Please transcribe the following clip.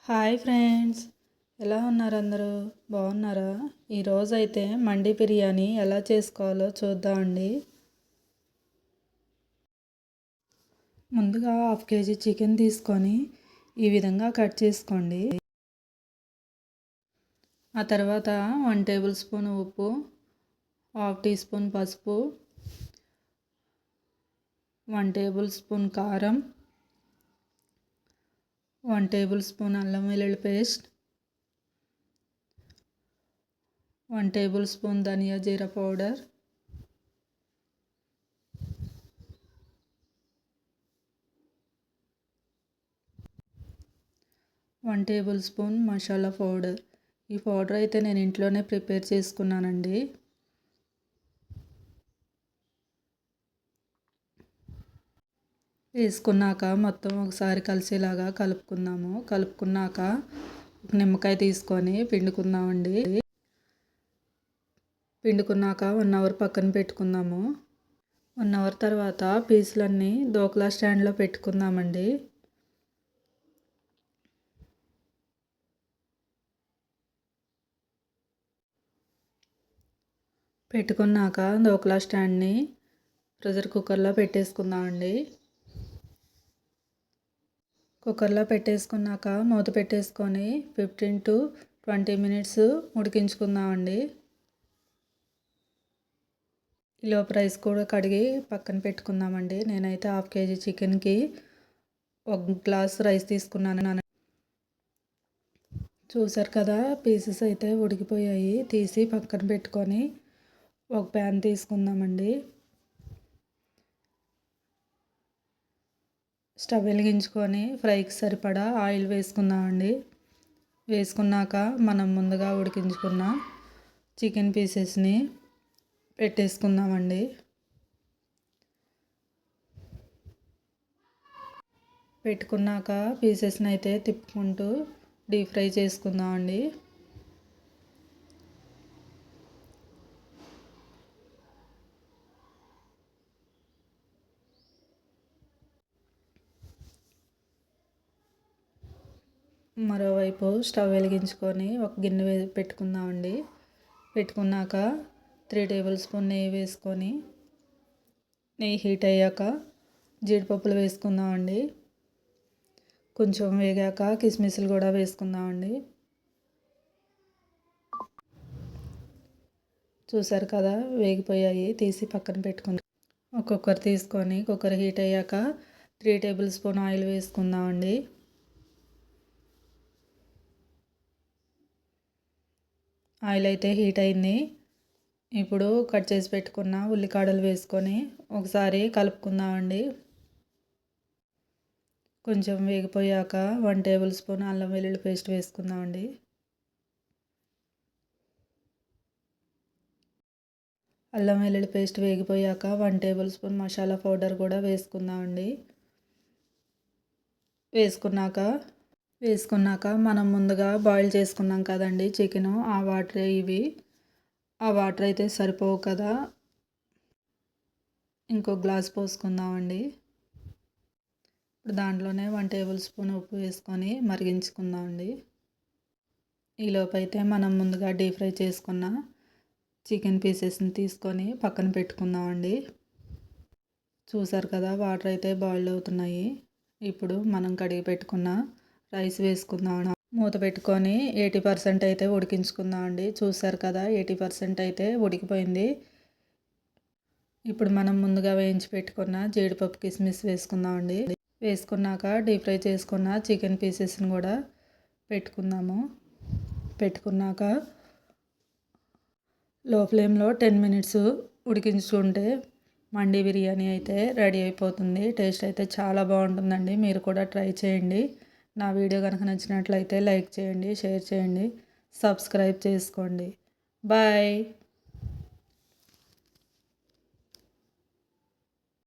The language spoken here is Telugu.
హాయ్ ఫ్రెండ్స్, ఎలా ఉన్నారు అందరూ? బాగున్నారా? ఈరోజైతే మండి బిర్యానీ ఎలా చేసుకోవాలో చూద్దామండి. ముందుగా 1/2 కేజీ చికెన్ తీసుకొని ఈ విధంగా కట్ చేసుకోండి. ఆ తర్వాత 1 టేబుల్ స్పూన్ ఉప్పు, 1/2 టీ స్పూన్ పసుపు, 1 టేబుల్ స్పూన్ కారం, 1 టేబుల్ స్పూన్ అల్లం వెల్లుల్లి పేస్ట్, 1 టేబుల్ స్పూన్ ధనియా జీరా powder, 1 tablespoon masala powder. ఈ పౌడర్ అయితే నేను ఇంట్లోనే ప్రిపేర్ చేసుకున్నానండి. వేసుకున్నాక మొత్తం ఒకసారి కలిసేలాగా కలుపుకున్నాక ఒక నిమ్మకాయ తీసుకొని పిండుకుందామండి. పిండుకున్నాక 1 అవర్ పక్కన పెట్టుకుందాము. 1 అవర్ తర్వాత పీసులన్నీ దోకలా స్టాండ్లో పెట్టుకుందామండి. పెట్టుకున్నాక దోకలా స్టాండ్ని ప్రెషర్ కుక్కర్లో పెట్టేసుకుందామండి. కుక్కర్లో పెట్టేసుకున్నాక మూత పెట్టేసుకొని 15 to 20 మినిట్స్ ఉడికించుకుందామండి. ఈలోపు రైస్ కూడా కడిగి పక్కన పెట్టుకుందామండి. నేనైతే 1/2 కేజీ చికెన్కి 1 గ్లాస్ రైస్ తీసుకున్నాను. చూసారు కదా, పీసెస్ అయితే ఉడికిపోయాయి. తీసి పక్కన పెట్టుకొని ఒక ప్యాన్ తీసుకుందామండి. స్టవ్ వెలిగించుకొని ఫ్రైకి సరిపడా ఆయిల్ వేసుకుందామండి. వేసుకున్నాక మనం ముందుగా ఉడికించుకున్న చికెన్ పీసెస్ని పెట్టేసుకుందామండి. పెట్టుకున్నాక పీసెస్ని అయితే తిప్పుకుంటూ డీప్ ఫ్రై చేసుకుందామండి. మరోవైపు స్టవ్ వెలిగించుకొని ఒక గిన్నె పెట్టుకుందామండి. పెట్టుకున్నాక 3 టేబుల్ స్పూన్ నెయ్యి వేసుకొని నెయ్యి హీట్ అయ్యాక జీడిపప్పులు వేసుకుందామండి. కొంచెం వేగాక కిస్మిస్లు కూడా వేసుకుందామండి. చూసారు కదా, వేగిపోయాయి. తీసి పక్కన పెట్టుకుందాం. ఒక్కొక్కరు తీసుకొని కుక్కర్ హీట్ అయ్యాక 3 టేబుల్ స్పూన్ ఆయిల్ వేసుకుందామండి. ఆయిల్ అయితే హీట్ అయింది. ఇప్పుడు కట్ చేసి పెట్టుకున్న ఉల్లికాడలు వేసుకొని ఒకసారి కలుపుకుందామండి. కొంచెం వేగిపోయాక 1 టేబుల్ స్పూన్ అల్లం వెల్లుల్లి పేస్ట్ వేసుకుందామండి. అల్లం వెల్లుల్లి పేస్ట్ వేగిపోయాక 1 టేబుల్ స్పూన్ మసాలా పౌడర్ కూడా వేసుకుందామండి. వేసుకున్నాక మనం ముందుగా బాయిల్ చేసుకున్నాం కదండి చికెను, ఆ వాటర్ ఇవి. ఆ వాటర్ అయితే సరిపోవు కదా, ఇంకో గ్లాస్ పోసుకుందామండి. ఇప్పుడు దాంట్లోనే 1 టేబుల్ స్పూన్ ఉప్పు వేసుకొని మరిగించుకుందామండి. ఈలోపు అయితే మనం ముందుగా డీప్ ఫ్రై చేసుకున్న చికెన్ పీసెస్ని తీసుకొని పక్కన పెట్టుకుందామండి. చూసారు కదా, వాటర్ అయితే బాయిల్ అవుతున్నాయి. ఇప్పుడు మనం కడిగి పెట్టుకున్న రైస్ వేసుకుందాం. మూత పెట్టుకొని 80% అయితే ఉడికించుకుందామండి. చూసారు కదా, 80% అయితే ఉడికిపోయింది. ఇప్పుడు మనం ముందుగా వేయించి పెట్టుకున్న జీడిపప్పు కిస్మిస్ వేసుకుందామండి. వేసుకున్నాక డీప్ ఫ్రై చేసుకున్న చికెన్ పీసెస్ని కూడా పెట్టుకుందాము. పెట్టుకున్నాక లో ఫ్లేమ్లో 10 మినిట్స్ ఉడికించుకుంటే మండి బిర్యానీ అయితే రెడీ అయిపోతుంది. టేస్ట్ అయితే చాలా బాగుంటుందండి. మీరు కూడా ట్రై చేయండి. నా వీడియో కనుక నచ్చినట్లయితే లైక్ చేయండి, షేర్ చేయండి, సబ్స్క్రైబ్ చేసుకోండి. బాయ్.